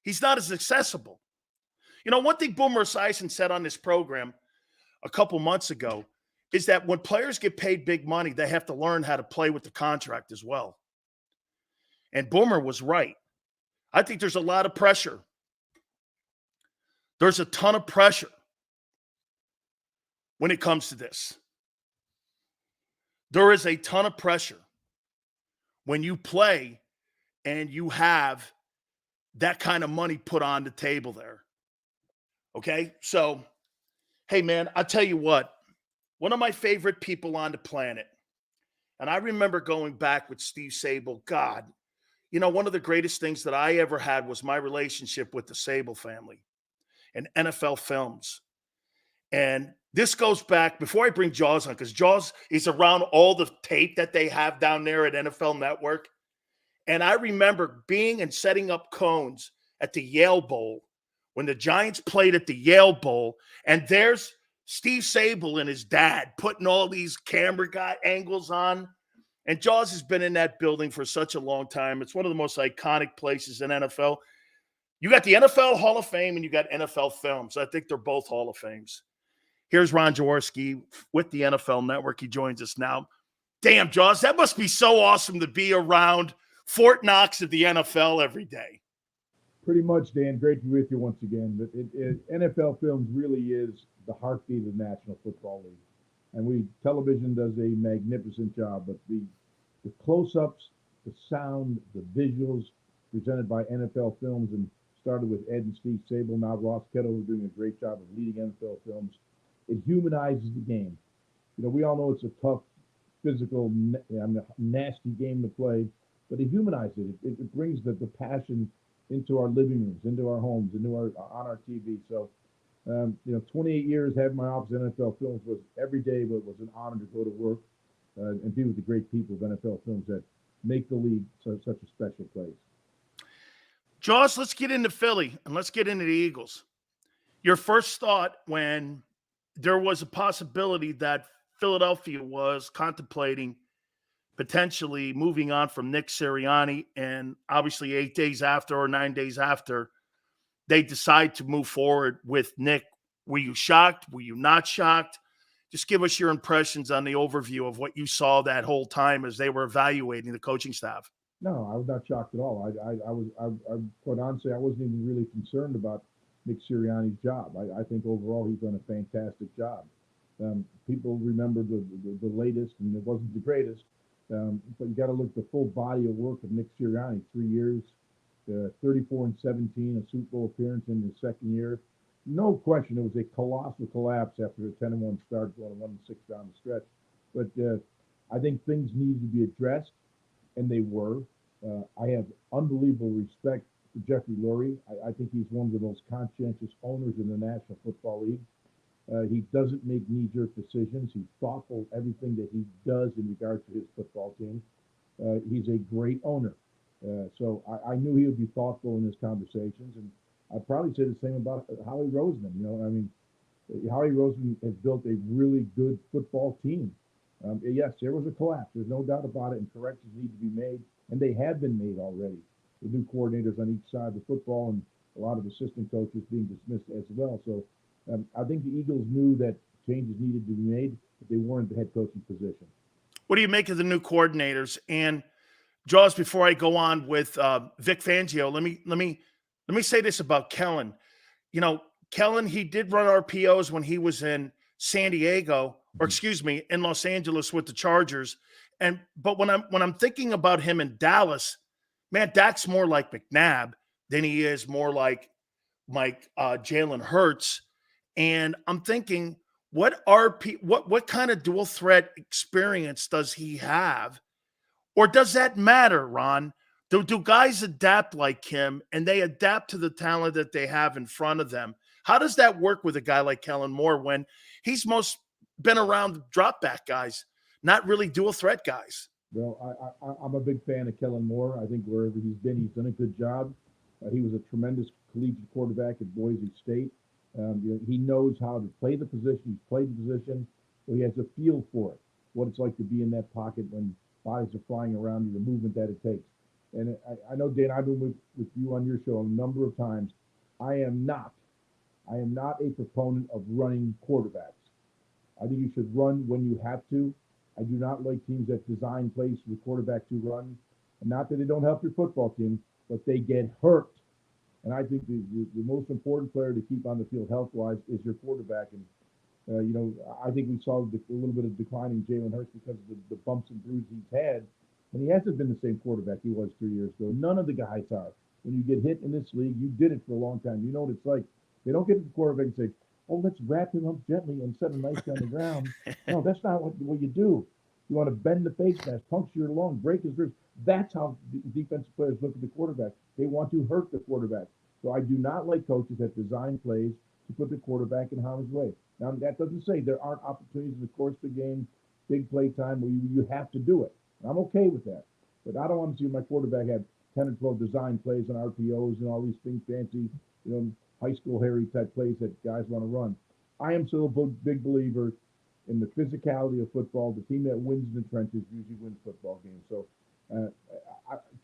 He's not as accessible. You know, one thing Boomer Esiason said on this program a couple months ago is that when players get paid big money, they have to learn how to play with the contract as well. And Boomer was right. I think there's a lot of pressure. There's a ton of pressure when it comes to this. There is a ton of pressure when you play and you have that kind of money put on the table there. Okay? So, hey, man, I'll tell you what. One of my favorite people on the planet, and I remember going back with Steve Sable. God, you know, one of the greatest things that I ever had was my relationship with the Sable family and NFL Films. And this goes back before I bring Jaws on, because Jaws is around all the tape that they have down there at NFL Network. And I remember being and setting up cones at the Yale Bowl when the Giants played at the Yale Bowl. And there's Steve Sable and his dad putting all these camera angles on. And Jaws has been in that building for such a long time. It's one of the most iconic places in NFL. You got the NFL Hall of Fame and you got NFL Films. I think they're both Hall of Fames. Here's Ron Jaworski with the NFL Network. He joins us now. Damn, Jaws, that must be so awesome to be around Fort Knox of the NFL every day. Pretty much, Dan. Great to be with you once again. NFL Films really is the heartbeat of the National Football League. And television does a magnificent job, but the close-ups, the sound, the visuals presented by NFL Films, and started with Ed and Steve Sable, now Ross Kettle, who's doing a great job of leading NFL Films. It humanizes the game. You know, we all know it's a tough, physical, nasty game to play, but it humanizes it. It brings the passion into our living rooms, into our homes, on our TV. So, 28 years having my office at NFL Films was every day, but it was an honor to go to work and be with the great people of NFL Films that make the league such a special place. Jaws, let's get into Philly and let's get into the Eagles. Your first thought when there was a possibility that Philadelphia was contemplating potentially moving on from Nick Sirianni, and obviously 8 days after or 9 days after, they decide to move forward with Nick. Were you shocked? Were you not shocked? Just give us your impressions on the overview of what you saw that whole time as they were evaluating the coaching staff. No, I was not shocked at all. I quite honestly, I wasn't even really concerned about Nick Sirianni's job. I think overall he's done a fantastic job. People remember the latest, and it wasn't the greatest, but you got to look at the full body of work of Nick Sirianni. 3 years, 34-17, a Super Bowl appearance in his second year. No question, it was a colossal collapse after a 10-1 start, going 1-6 down the stretch. But I think things needed to be addressed, and they were. I have unbelievable respect for Jeffrey Lurie. I think he's one of the most conscientious owners in the National Football League. He doesn't make knee-jerk decisions. He's thoughtful everything that he does in regards to his football team. He's a great owner. So I knew he would be thoughtful in his conversations, and I'd probably say the same about Howie Roseman. Howie Roseman has built a really good football team. Yes, there was a collapse. There's no doubt about it, and corrections need to be made, and they have been made already. The new coordinators on each side of the football and a lot of assistant coaches being dismissed as well. So I think the Eagles knew that changes needed to be made, but they weren't the head coaching position. What do you make of the new coordinators? And Jaws, before I go on with Vic Fangio, let me say this about Kellen. You know, Kellen, he did run RPOs when he was in San Diego, or excuse me, in Los Angeles with the Chargers. But when I'm thinking about him in Dallas, man, Dak's more like McNabb than he is more like Jaylen Hurts. And I'm thinking, what kind of dual threat experience does he have? Or does that matter, Ron? Do guys adapt like him, and they adapt to the talent that they have in front of them? How does that work with a guy like Kellen Moore when he's most been around drop back guys, not really dual threat guys? Well, I'm a big fan of Kellen Moore. I think wherever he's been, he's done a good job. He was a tremendous collegiate quarterback at Boise State. He knows how to play the position. He's played the position, so he has a feel for it, what it's like to be in that pocket when bodies are flying around you, the movement that it takes. And I know, Dan, I've been with you on your show a number of times. I am not. I am not a proponent of running quarterbacks. I think you should run when you have to. I do not like teams that design plays for the quarterback to run. And not that they don't help your football team, but they get hurt. And I think the most important player to keep on the field health-wise is your quarterback. And, I think we saw a little bit of decline in Jaylen Hurts because of the bumps and bruises he's had. And he hasn't been the same quarterback he was 3 years ago. None of the guys are. When you get hit in this league, you did it for a long time. You know what it's like. They don't get to the quarterback and say, oh, let's wrap him up gently and set him nice on the ground. No, that's not what you do. You want to bend the face mask, puncture your lung, break his ribs. That's how defensive players look at the quarterback. They want to hurt the quarterback. So I do not like coaches that design plays to put the quarterback in harm's way. Now, that doesn't say there aren't opportunities in the course of the game, big play time, where you have to do it. I'm okay with that. But I don't want to see my quarterback have 10 or 12 design plays and RPOs and all these things, fancy, high school Harry type plays that guys want to run. I am still a big believer in the physicality of football. The team that wins in the trenches usually wins football games. So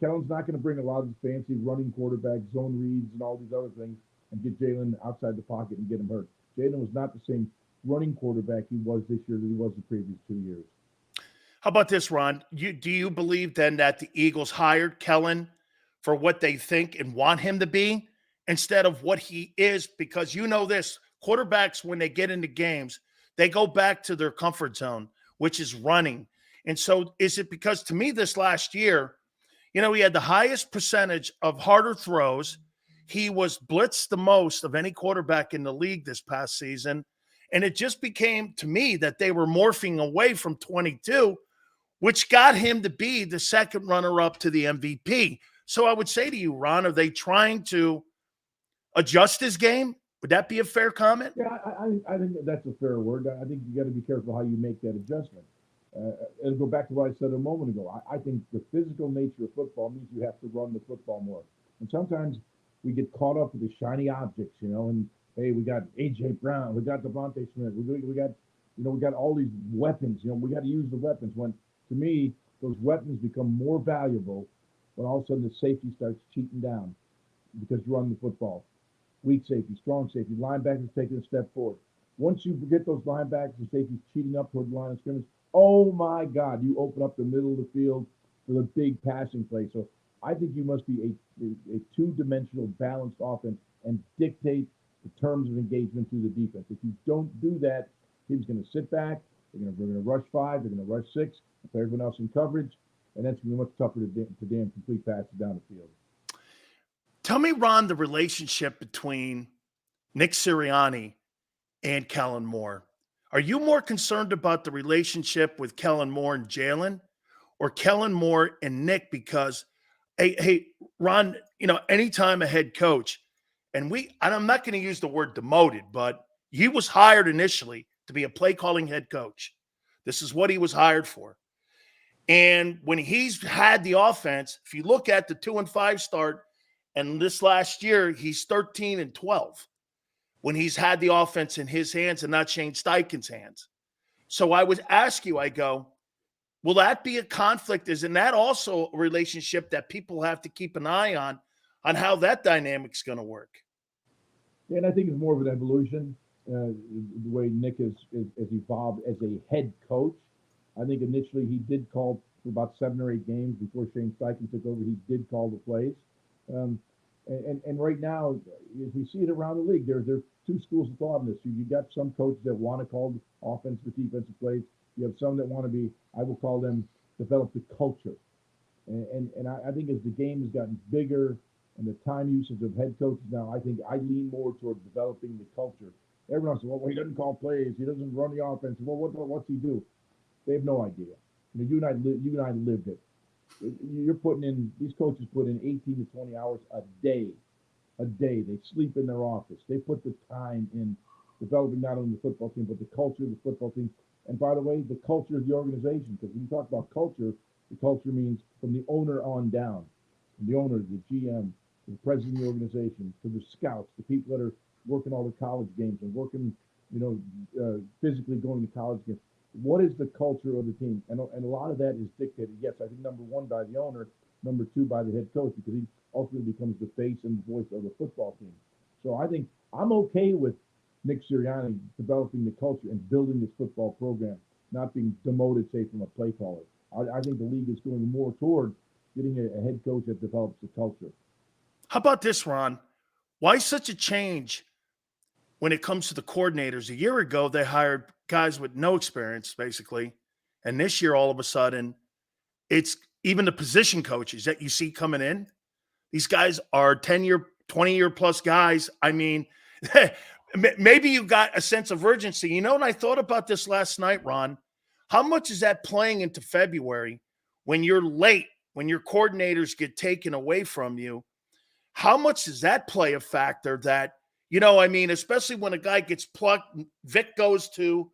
Kellen's not going to bring a lot of the fancy running quarterback, zone reads, and all these other things and get Jalen outside the pocket and get him hurt. Jalen was not the same running quarterback he was this year that he was the previous 2 years. How about this, Ron? Do you believe then that the Eagles hired Kellen for what they think and want him to be instead of what he is? Because you know this, quarterbacks, when they get into games, they go back to their comfort zone, which is running. And so is it because, to me, this last year, he had the highest percentage of harder throws. He was blitzed the most of any quarterback in the league this past season. And it just became, to me, that they were morphing away from 22, which got him to be the second runner-up to the MVP. So I would say to you, Ron, are they trying to adjust his game? Would that be a fair comment? Yeah, I think that's a fair word. I think you got to be careful how you make that adjustment. And go back to what I said a moment ago. I think the physical nature of football means you have to run the football more. And sometimes we get caught up with the shiny objects, and hey, we got A.J. Brown, we got Devontae Smith, we got all these weapons. We got to use the weapons. When, to me, those weapons become more valuable when all of a sudden the safety starts cheating down because you're running the football. Weak safety, strong safety, linebackers taking a step forward. Once you get those linebackers and safeties cheating up toward the line of scrimmage, oh my God, you open up the middle of the field for the big passing play. So I think you must be a two-dimensional balanced offense and dictate the terms of engagement to the defense. If you don't do that, team's going to sit back, they're going to rush 5, they're going to rush 6, play everyone else in coverage, and that's going to be much tougher to damn complete passes down the field. Tell me, Ron, the relationship between Nick Sirianni and Kellen Moore. Are you more concerned about the relationship with Kellen Moore and Jalen, or Kellen Moore and Nick? Because, hey, Ron, anytime a head coach, and I'm not going to use the word demoted, but he was hired initially to be a play calling head coach. This is what he was hired for. And when he's had the offense, if you look at the 2-5 start, and this last year, he's 13-12 when he's had the offense in his hands and not Shane Steichen's hands. So I would ask you, will that be a conflict? Isn't that also a relationship that people have to keep an eye on how that dynamic's going to work? Yeah, and I think it's more of an evolution, the way Nick has evolved as a head coach. I think initially he did call for about 7 or 8 games before Shane Steichen took over. He did call the plays. And right now, as we see it around the league, there are two schools of thought in this. You got some coaches that want to call offensive defensive plays. You have some that want to be, I will call them, develop the culture. And I think as the game has gotten bigger and the time usage of head coaches now, I think I lean more toward developing the culture. Everyone says, well, he doesn't call plays. He doesn't run the offense. Well, what's he do? They have no idea. You and I lived it. These coaches put in 18 to 20 hours a day. They sleep in their office. They put the time in developing not only the football team, but the culture of the football team. And by the way, the culture of the organization, because when you talk about culture, the culture means from the owner on down, from the owner, the GM, to the president of the organization, to the scouts, the people that are working all the college games and working, physically going to college games. What is the culture of the team? And a lot of that is dictated, yes, I think number one by the owner, number two by the head coach, because he ultimately becomes the face and voice of the football team. So I think I'm okay with Nick Sirianni developing the culture and building this football program, not being demoted, say, from a play caller. I think the league is going more toward getting a head coach that develops the culture. How about this, Ron? Why such a change when it comes to the coordinators? A year ago, they hired guys with no experience, basically. And this year, all of a sudden, it's even the position coaches that you see coming in. These guys are 10-year, 20-year plus guys. I mean, maybe you got a sense of urgency. You know, and I thought about this last night, Ron. How much is that playing into February when you're late, when your coordinators get taken away from you? How much does that play a factor that, you know, I mean, especially when a guy gets plucked, Vic goes to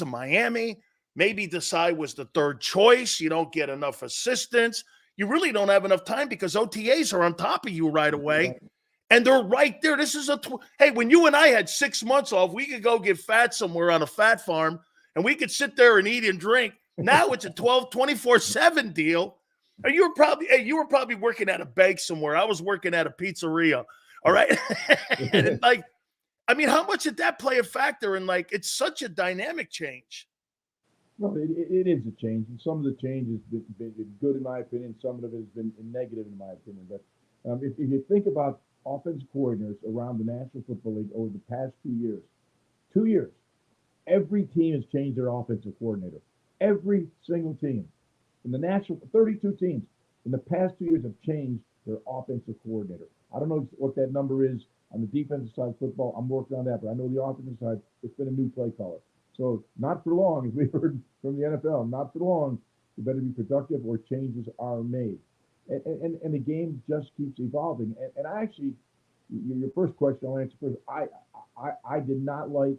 Miami, maybe Desai was the third choice. You don't get enough assistance. You really don't have enough time because OTAs are on top of you right away. And they're right there. This is hey, when you and I had 6 months off, we could go get fat somewhere on a fat farm and we could sit there and eat and drink. Now it's a 24/7 deal. And you were probably working at a bank somewhere. I was working at a pizzeria. All right. And like, I mean, how much did that play a factor in, like, it's such a dynamic change? No, it is a change. And some of the change has been good, in my opinion. Some of it has been negative, in my opinion. But if you think about offensive coordinators around the National Football League over the past 2 years, every team has changed their offensive coordinator. Every single team. In the national, 32 teams in the past 2 years have changed their offensive coordinator. I don't know what that number is on the defensive side of football. I'm working on that, but I know the offensive side, it's been a new play caller. So not for long, as we heard from the NFL, not for long. You better be productive or changes are made. And the game just keeps evolving. And I actually, your first question, I'll answer first. I did not like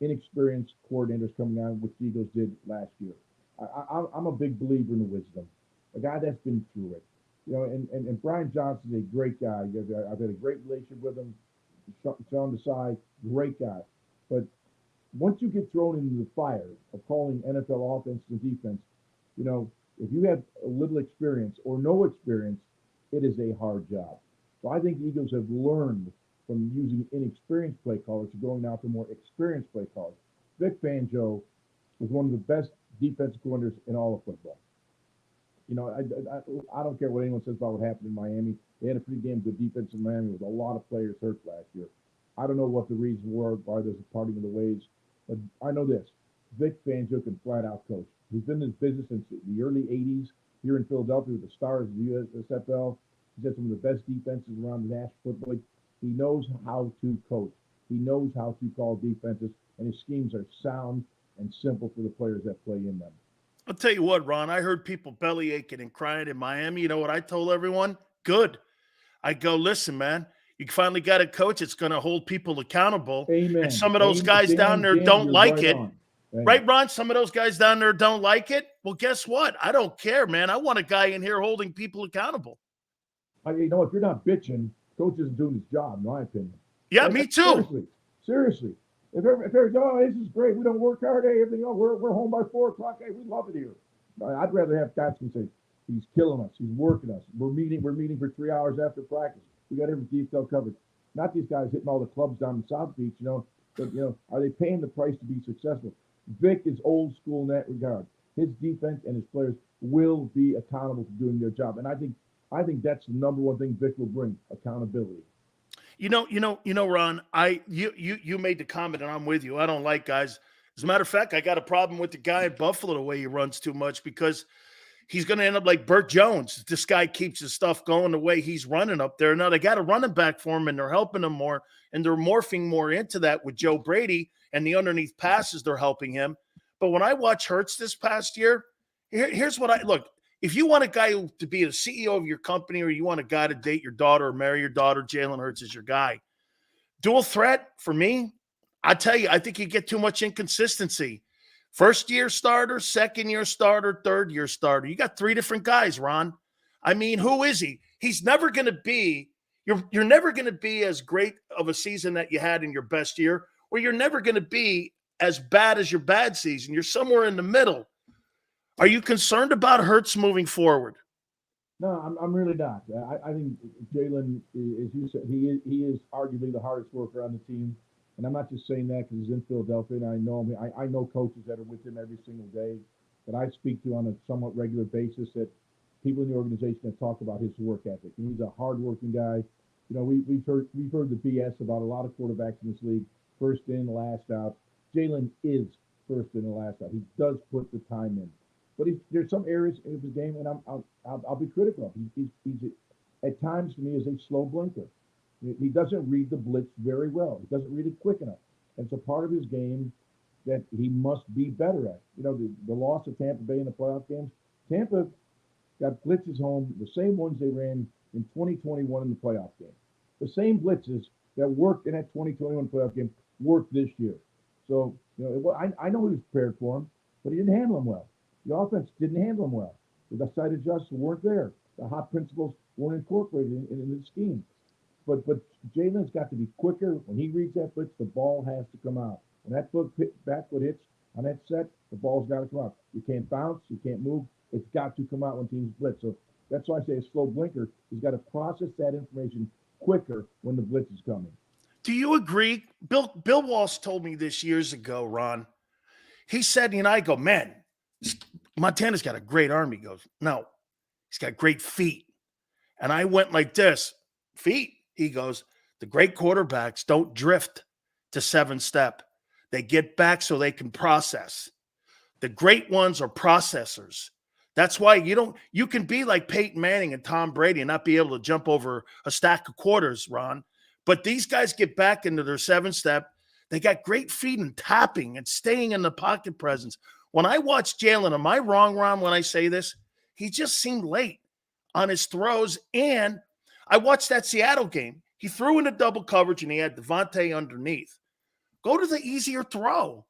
inexperienced coordinators coming on, which the Eagles did last year. I'm a big believer in the wisdom, a guy that's been through it. You know, and Brian Johnson's a great guy. I've had a great relationship with him. Sean Desai, great guy. But once you get thrown into the fire of calling NFL offense and defense, you know, if you have a little experience or no experience, it is a hard job. So I think the Eagles have learned from using inexperienced play callers to going now to more experienced play callers. Vic Fangio was one of the best defensive coordinators in all of football. You know, I don't care what anyone says about what happened in Miami. They had a pretty damn good defense in Miami with a lot of players hurt last year. I don't know what the reasons were, why there's a parting of the ways, but I know this. Vic Fangio can flat out coach. He's been in this business since the early 80s here in Philadelphia with the Stars of the USFL. He's had some of the best defenses around the National Football League. He knows how to coach. He knows how to call defenses, and his schemes are sound and simple for the players that play in them. I'll tell you what, Ron, I heard people belly aching and crying in Miami. You know what I told everyone? Good. I go, listen, man, you finally got a coach that's going to hold people accountable. Amen. And some of those guys down there don't like it. Right, Ron? Some of those guys down there don't like it. Well, guess what? I don't care, man. I want a guy in here holding people accountable. You know, if you're not bitching, coach isn't doing his job, in my opinion. Yeah, me too. Seriously. If everybody's, oh, this is great, we don't work hard, hey, everything, oh, we're home by 4 o'clock, hey, we love it here. I'd rather have guys who say, he's killing us, he's working us, we're meeting for 3 hours after practice. We got every detail covered. Not these guys hitting all the clubs down in South Beach, you know, but, you know, are they paying the price to be successful? Vic is old school in that regard. His defense and his players will be accountable for doing their job. And I think that's the number one thing Vic will bring, accountability. You know, Ron, you made the comment, and I'm with you. I don't like guys. As a matter of fact, I got a problem with the guy at Buffalo, the way he runs too much, because he's going to end up like Burt Jones. This guy keeps his stuff going the way he's running up there. Now they got a running back for him, and they're helping him more, and they're morphing more into that with Joe Brady and the underneath passes. They're helping him. But when I watch Hurts this past year, here's what I look. If you want a guy to be the CEO of your company, or you want a guy to date your daughter or marry your daughter, Jalen Hurts is your guy. Dual threat for me, I tell you, I think you get too much inconsistency. First-year starter, second-year starter, third-year starter. You got 3 different guys, Ron. I mean, who is he? He's never going to be – you're never going to be as great of a season that you had in your best year, or you're never going to be as bad as your bad season. You're somewhere in the middle. Are you concerned about Hurts moving forward? No, I'm really not. I think Jalen, as you said, he is arguably the hardest worker on the team. And I'm not just saying that because he's in Philadelphia and I know him. I know coaches that are with him every single day that I speak to on a somewhat regular basis, that people in the organization that talk about his work ethic. And he's a hardworking guy. You know, we've heard the BS about a lot of quarterbacks in this league, first in, last out. Jalen is first in and last out. He does put the time in. But there's some areas of his game, and I'll be critical of. He's at times, to me, is a slow blinker. He doesn't read the blitz very well. He doesn't read it quick enough. And it's a part of his game that he must be better at. You know, the loss of Tampa Bay in the playoff games, Tampa got blitzes home, the same ones they ran in 2021 in the playoff game. The same blitzes that worked in that 2021 playoff game worked this year. So, you know, I know he was prepared for him, but he didn't handle them well. The offense didn't handle them well. The side adjusts weren't there. The hot principles weren't incorporated in the scheme. But Jalen's got to be quicker. When he reads that blitz, the ball has to come out. When that back foot hits on that set, the ball's got to come out. You can't bounce. You can't move. It's got to come out when teams blitz. So that's why I say a slow blinker. He's got to process that information quicker when the blitz is coming. Do you agree? Bill Walsh told me this years ago, Ron. He said, and I go, man, Montana's got a great arm. He goes, no, he's got great feet. And I went like this, feet. He goes, the great quarterbacks don't drift to 7-step. They get back so they can process. The great ones are processors. That's why you can be like Peyton Manning and Tom Brady and not be able to jump over a stack of quarters, Ron. But these guys get back into their 7-step. They got great feet and tapping and staying in the pocket presence. When I watched Jalen, am I wrong, Ron, when I say this? He just seemed late on his throws. And I watched that Seattle game. He threw into double coverage and he had Devontae underneath. Go to the easier throw.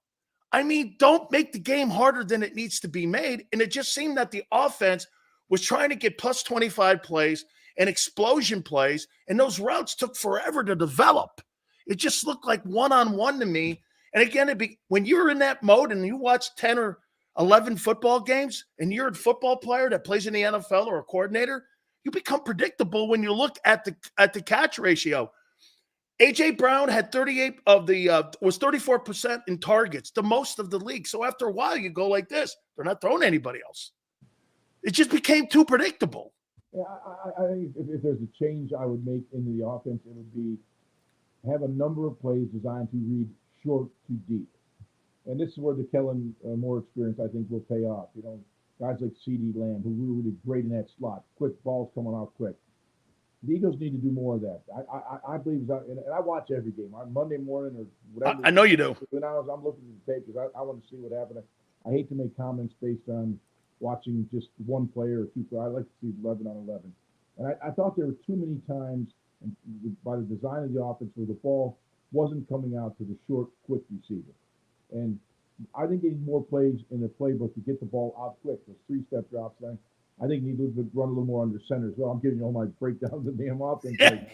I mean, don't make the game harder than it needs to be made. And it just seemed that the offense was trying to get plus 25 plays and explosion plays, and those routes took forever to develop. It just looked like one-on-one to me. And again, when you're in that mode and you watch 10 or 11 football games and you're a football player that plays in the NFL or a coordinator, you become predictable when you look at the catch ratio. A.J. Brown had 38 of was 34% in targets, the most of the league. So after a while, you go like this. They're not throwing anybody else. It just became too predictable. Yeah, I think if there's a change I would make into the offense, it would be have a number of plays designed to read short to deep. And this is where the Kellen Moore experience, I think, will pay off. You know, guys like CeeDee Lamb, who were really great in that slot, quick balls coming out quick. The Eagles need to do more of that. I believe, and I watch every game on Monday morning or whatever. I know you do. When I'm looking at the tape because I want to see what happened. I hate to make comments based on watching just one player or two players. I like to see 11 on 11. And I thought there were too many times by the design of the offense where the ball wasn't coming out to the short, quick receiver. And I think they need more plays in the playbook to get the ball out quick. Those 3-step drops. I think you need to run a little more under center as well. I'm giving you all my breakdowns of the damn offense right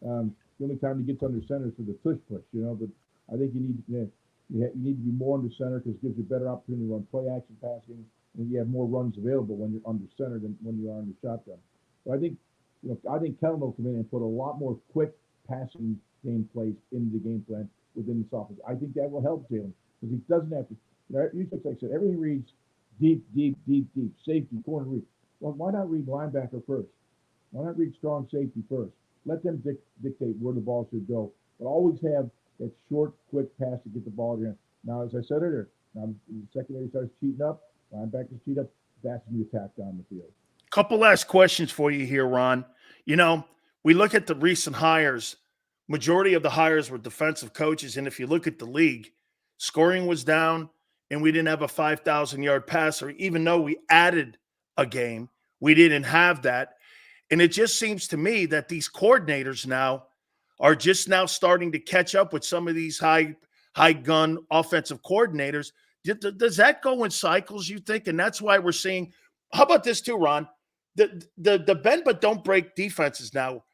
now. The only time he gets under center is for the tush push, you know. But I think you need to be more under center because it gives you a better opportunity to run play action passing, and you have more runs available when you're under center than when you are under shotgun. But I think Kellen will come in and put a lot more quick passing game plays into the game plan within this offense. I think that will help Jalen because he doesn't have to. Like I said, everything reads deep, safety, corner read. Well, why not read linebacker first? Why not read strong safety first? Let them dictate where the ball should go. But always have that short, quick pass to get the ball in. Now, as I said earlier, now the secondary starts cheating up, linebackers cheat up, that's when you attack down the field. Couple last questions for you here, Ron. You know, we look at the recent hires. Majority of the hires were defensive coaches. And if you look at the league, scoring was down and we didn't have a 5,000-yard passer. Even though we added a game, we didn't have that. And it just seems to me that these coordinators now are just now starting to catch up with some of these high gun offensive coordinators. Does that go in cycles, you think? And that's why we're seeing – how about this too, Ron? The bend but don't break defenses now.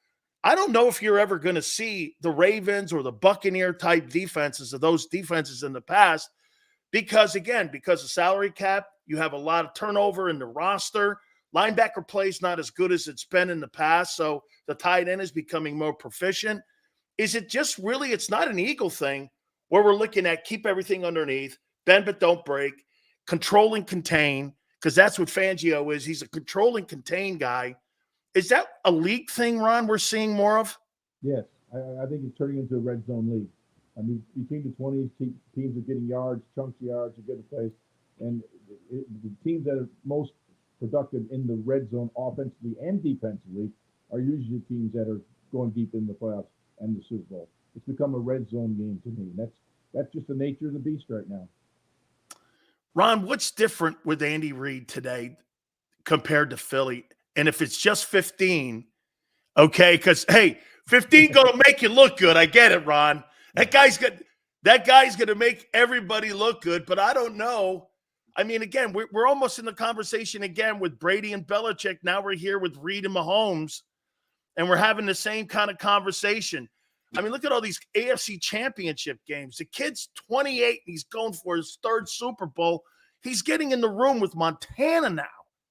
I don't know if you're ever going to see the Ravens or the Buccaneer type defenses of those defenses in the past because of salary cap, you have a lot of turnover in the roster. Linebacker play is not as good as it's been in the past, so the tight end is becoming more proficient. Is it just really, it's not an Eagle thing where we're looking at keep everything underneath, bend but don't break, control and contain, because that's what Fangio is. He's a control and contain guy. Is that a league thing, Ron, we're seeing more of? Yes, I think it's turning into a red zone league. I mean, between the 20s, teams are getting yards, chunks of yards, a good place. And the teams that are most productive in the red zone offensively and defensively are usually the teams that are going deep in the playoffs and the Super Bowl. It's become a red zone game to me. That's just the nature of the beast right now. Ron, what's different with Andy Reid today compared to Philly? And if it's just 15, okay, because, hey, 15 going to make you look good. I get it, Ron. That guy's going to make everybody look good, but I don't know. I mean, again, we're almost in the conversation again with Brady and Belichick. Now we're here with Reid and Mahomes, and we're having the same kind of conversation. I mean, look at all these AFC championship games. The kid's 28, and he's going for his third Super Bowl. He's getting in the room with Montana now.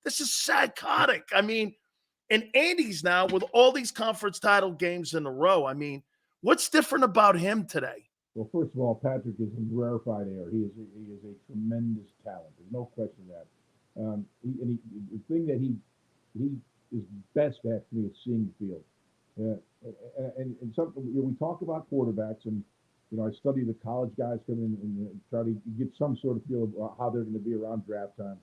This is psychotic. I mean, and Andy's now with all these conference title games in a row. I mean, what's different about him today? Well, first of all, Patrick is a rarefied air. He is a tremendous talent. There's no question of that. The thing that he is best at to me is seeing the field. And something we talk about quarterbacks, and I study the college guys coming in and try to get some sort of feel of how they're going to be around draft time.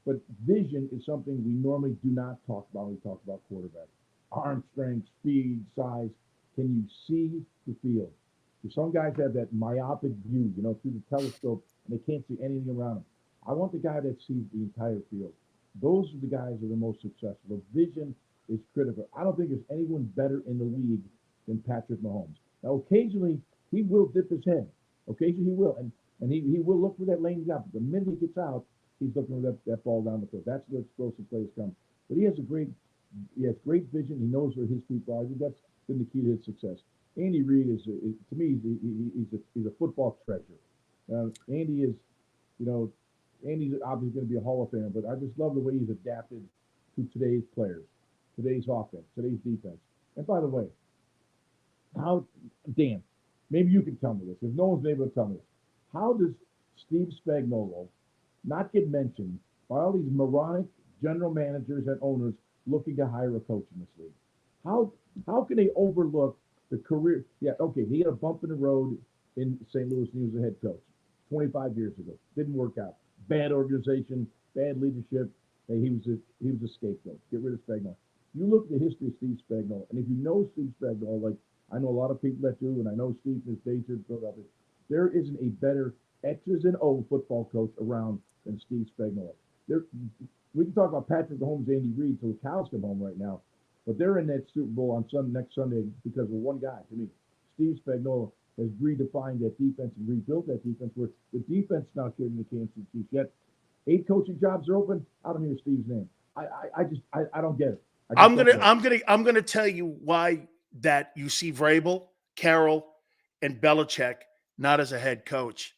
But vision is something we normally do not talk about when we talk about quarterbacks. Arm strength, speed, size. Can you see the field? Some guys have that myopic view, through the telescope, and they can't see anything around them. I want the guy that sees the entire field. Those are the guys that are the most successful. The vision is critical. I don't think there's anyone better in the league than Patrick Mahomes. Now, occasionally, he will dip his head. Occasionally, he will. And he will look for that lane out. But the minute he gets out, he's looking for that ball down the field. That's where explosive plays come. But he has great vision. He knows where his people are. I think that's been the key to his success. Andy Reid is to me, he's a football treasure. Andy is, Andy's obviously going to be a Hall of Famer, but I just love the way he's adapted to today's players, today's offense, today's defense. And by the way, Dan, maybe you can tell me this, if no one's able to tell me this. How does Steve Spagnuolo not get mentioned by all these moronic general managers and owners looking to hire a coach in this league? How can they overlook the career? Yeah, okay, he had a bump in the road in St. Louis, and he was the head coach 25 years ago. Didn't work out. Bad organization, bad leadership. And he was a scapegoat. Get rid of Spagnuolo. You look at the history of Steve Spagnuolo, and if you know Steve Spagnuolo, like I know a lot of people that do, and I know Steve in his days in Philadelphia, there isn't a better X's and O's football coach around than Steve Spagnuolo. We can talk about Patrick Mahomes, Andy Reid till the cows come home right now, but they're in that Super Bowl on next Sunday because of one guy. To me, Steve Spagnuolo has redefined that defense and rebuilt that defense. Where the defense now carrying the Kansas City Chiefs. Yet 8 coaching jobs are open. I don't hear Steve's name. I don't get it. I'm gonna tell you why that you see Vrabel, Carroll, and Belichick not as a head coach.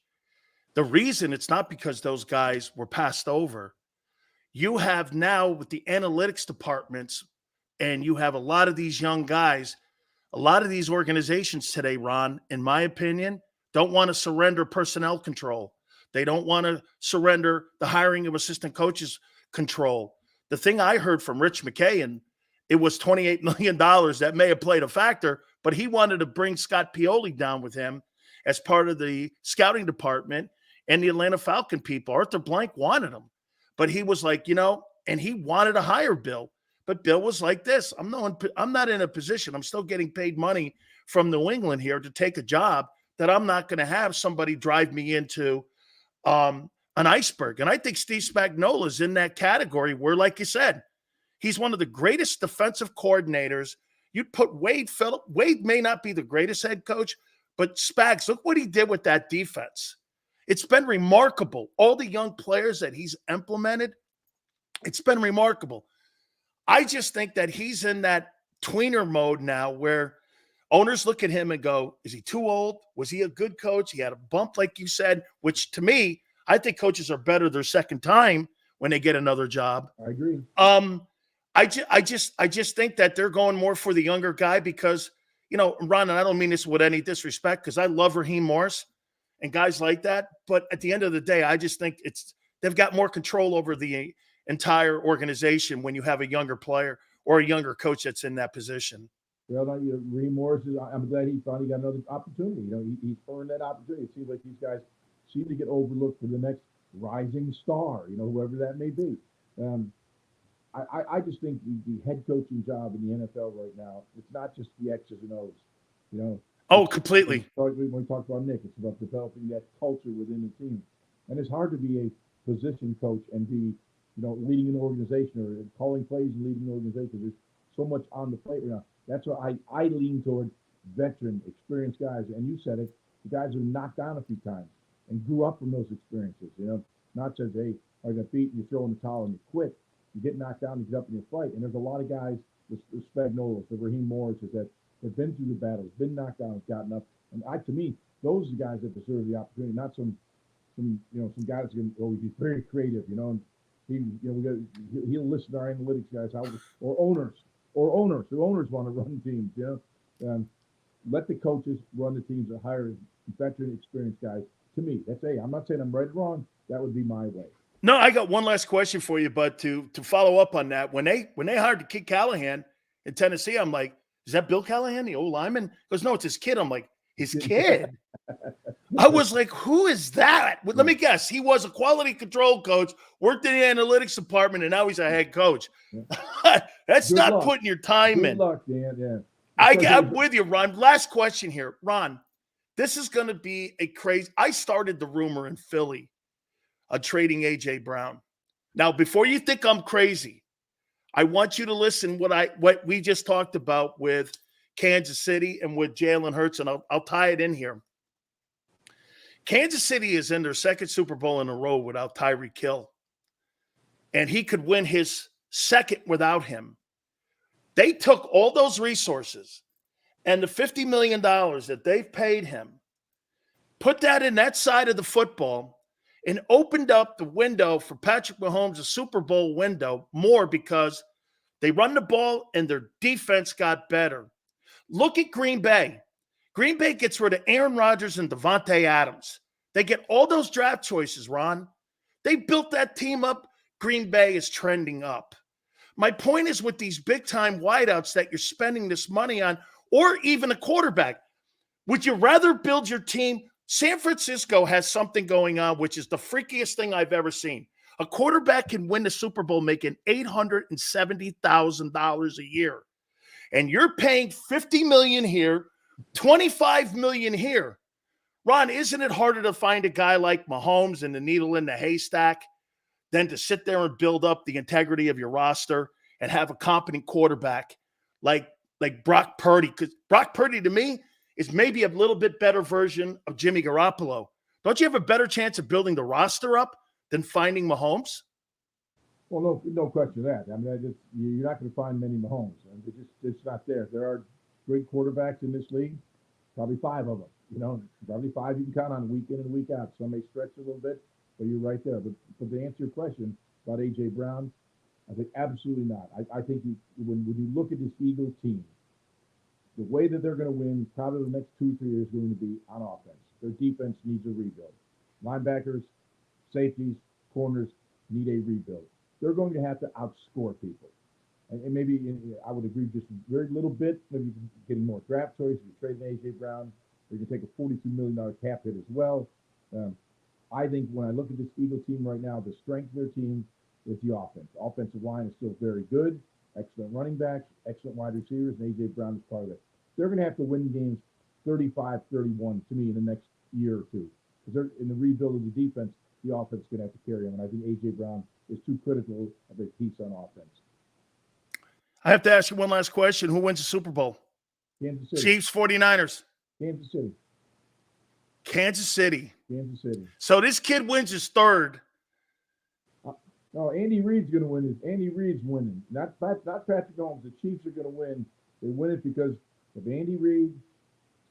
The reason it's not because those guys were passed over. You have now with the analytics departments, and you have a lot of these young guys, a lot of these organizations today, Ron, in my opinion, don't want to surrender personnel control. They don't want to surrender the hiring of assistant coaches control. The thing I heard from Rich McKay, and it was $28 million that may have played a factor, but he wanted to bring Scott Pioli down with him as part of the scouting department and the Atlanta Falcon people. Arthur Blank wanted him, but he was like, and he wanted to hire Bill. But Bill was like this, I'm not in a position, I'm still getting paid money from New England here to take a job that I'm not going to have somebody drive me into an iceberg. And I think Steve Spagnuolo is in that category where, like you said, he's one of the greatest defensive coordinators. You'd put Wade may not be the greatest head coach, but Spags, look what he did with that defense. It's been remarkable. All the young players that he's implemented, it's been remarkable. I just think that he's in that tweener mode now where owners look at him and go, is he too old? Was he a good coach? He had a bump, like you said, which to me, I think coaches are better their second time when they get another job. I agree. I just think that they're going more for the younger guy because, Ron, and I don't mean this with any disrespect because I love Raheem Morris and guys like that. But at the end of the day, I just think they've got more control over the entire organization when you have a younger player or a younger coach that's in that position. Well, Reid Morris I'm glad he finally got another opportunity. He's earned that opportunity. It seems like these guys seem to get overlooked for the next rising star, whoever that may be. I just think the head coaching job in the NFL right now, it's not just the X's and O's, Oh, completely. When we talk about Nick, it's about developing that culture within the team. And it's hard to be a position coach and be, leading an organization or calling plays and leading an organization. There's so much on the plate right now. That's why I lean toward veteran, experienced guys. And you said it, the guys who knocked down a few times and grew up from those experiences, not just, hey, I got beat and you throw in the towel and you quit. You get knocked down, you get up and you fight. And there's a lot of guys, the Spagnolas, the Raheem Morrises, that have been through the battles, been knocked down, gotten up. And to me, those are the guys that deserve the opportunity, not some guy that's going to be very creative, and he'll listen to our analytics guys, or owners who want to run teams, let the coaches run the teams that hire veteran, experienced guys. To me, I'm not saying I'm right or wrong. That would be my way. No, I got one last question for you, but to follow up on that, when they hired the kid Callahan in Tennessee, I'm like, is that Bill Callahan, the old lineman? He goes, no, it's his kid. I'm like, his kid? I was like, who is that? Well, let me guess. He was a quality control coach, worked in the analytics department, and now he's a head coach. That's Good not luck. putting your time in. Good luck, Dan. Yeah. I'm with you, Ron. Last question here. Ron, this is going to be a crazy – I started the rumor in Philly of trading A.J. Brown. Now, before you think I'm crazy, I want you to listen what we just talked about with Kansas City and with Jaylen Hurts, and I'll tie it in here. Kansas City is in their second Super Bowl in a row without Tyreek Hill, and he could win his second without him. They took all those resources and the $50 million that they've paid him, put that in that side of the football, and opened up the window for Patrick Mahomes, a Super Bowl window, more because they run the ball and their defense got better. Look at Green Bay. Green Bay gets rid of Aaron Rodgers and Devontae Adams. They get all those draft choices, Ron. They built that team up. Green Bay is trending up. My point is with these big-time wideouts that you're spending this money on, or even a quarterback, would you rather build your team? San Francisco has something going on, which is the freakiest thing I've ever seen. A quarterback can win the Super Bowl making $870,000 a year. And you're paying $50 million here, $25 million here. Ron, isn't it harder to find a guy like Mahomes and the needle in the haystack than to sit there and build up the integrity of your roster and have a competent quarterback like Brock Purdy? Because Brock Purdy, to me, is maybe a little bit better version of Jimmy Garoppolo. Don't you have a better chance of building the roster up than finding Mahomes? Well, no question of that. I mean, you're not going to find many Mahomes. It's not there. There are great quarterbacks in this league, probably 5 of them. Probably 5 you can count on week in and week out. Some may stretch a little bit, but you're right there. But to answer your question about A.J. Brown, I think absolutely not. I think when you look at this Eagles team, the way that they're going to win probably the next 2 or 3 years is going to be on offense. Their defense needs a rebuild. Linebackers, safeties, corners need a rebuild. They're going to have to outscore people. And maybe I would agree just a very little bit, maybe getting more draft choices, trading A.J. Brown. They're going to take a $42 million cap hit as well. I think when I look at this Eagle team right now, the strength of their team is the offense. The offensive line is still very good. Excellent running backs, excellent wide receivers, and A.J. Brown is part of it. They're going to have to win games 35-31 to me in the next year or two. Because they're in the rebuild of the defense, the offense is going to have to carry them. And I think A.J. Brown is too critical of a piece on offense. I have to ask you one last question. Who wins the Super Bowl? Kansas City. Chiefs, 49ers. Kansas City. Kansas City. Kansas City. So this kid wins his third. No, Andy Reid's going to win. Andy Reid's winning. Not Patrick Mahomes. The Chiefs are going to win. They win it because of Andy Reid,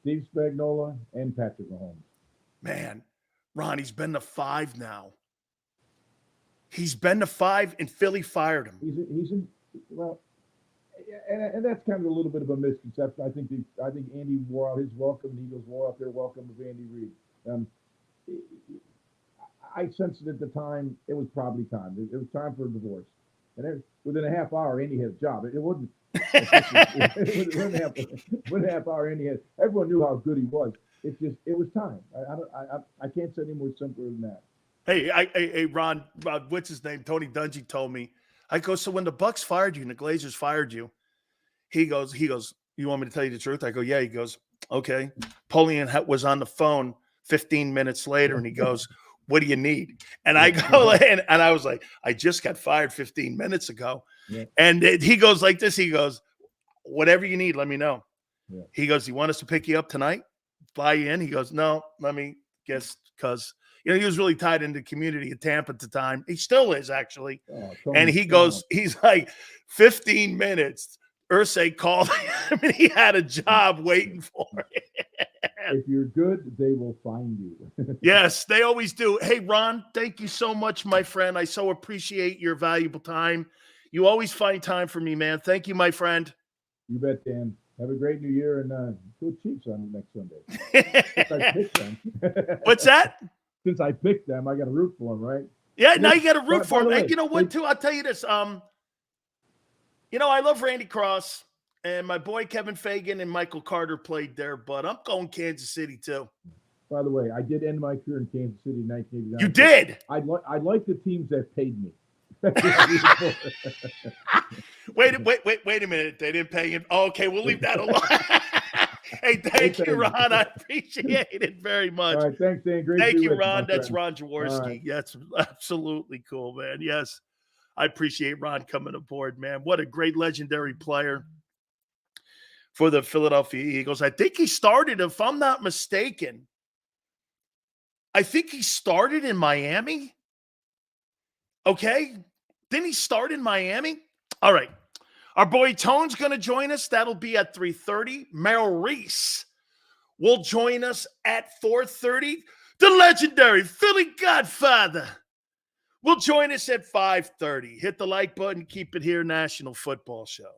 Steve Spagnuolo, and Patrick Mahomes. Man, Ron, he's been to 5 now. He's been to 5, and Philly fired him. He's in well, and that's kind of a little bit of a misconception. I think Andy wore out his welcome, and Eagles wore out their welcome of Andy Reid. I sensed it at the time. It was probably time. It was time for a divorce. And within a half hour, Andy had a job. It wasn't. Within a half hour, Andy had. Everyone knew how good he was. It was time. I can't say any more simpler than that. Hey, Ron, what's his name? Tony Dungy told me. I go, so when the Bucks fired you and the Glazers fired you, he goes, you want me to tell you the truth? I go, yeah. He goes, okay. Polian was on the phone 15 minutes later, and he goes, what do you need? And I go, and I was like, I just got fired 15 minutes ago. Yeah. And he goes like this. He goes, whatever you need, let me know. Yeah. He goes, you want us to pick you up tonight? Fly you in? He goes, no, let me guess, because he was really tied into the community of Tampa at the time. He still is, actually. And he goes, he's like, 15 minutes. Irsay called him, and he had a job waiting for him. If you're good, they will find you. Yes, they always do. Hey, Ron, thank you so much, my friend. I so appreciate your valuable time. You always find time for me, man. Thank you, my friend. You bet, Dan. Have a great new year, and go Chiefs on next Sunday. Since I picked them. What's that? Since I picked them, I got to root for them, right? Yeah, now you got to root for them. And you know what, too? I'll tell you this. I love Randy Cross, and my boy Kevin Fagan and Michael Carter played there, but I'm going Kansas City, too. By the way, I did end my career in Kansas City in 1989. You did? I like the teams that paid me. Wait a minute. They didn't pay him. Oh, okay, we'll leave that alone. Hey, thank you, Ron. I appreciate it very much. All right, thanks, Dan. Great. Thank you, Ron. That's Ron Jaworski. Right. That's absolutely cool, man. Yes, I appreciate Ron coming aboard, man. What a great legendary player for the Philadelphia Eagles. I think he started, if I'm not mistaken, I think he started in Miami. Okay. Didn't he start in Miami? All right. Our boy Tone's going to join us. That'll be at 3:30. Merrill Reese will join us at 4:30. The legendary Philly Godfather will join us at 5:30. Hit the like button. Keep it here, National Football Show.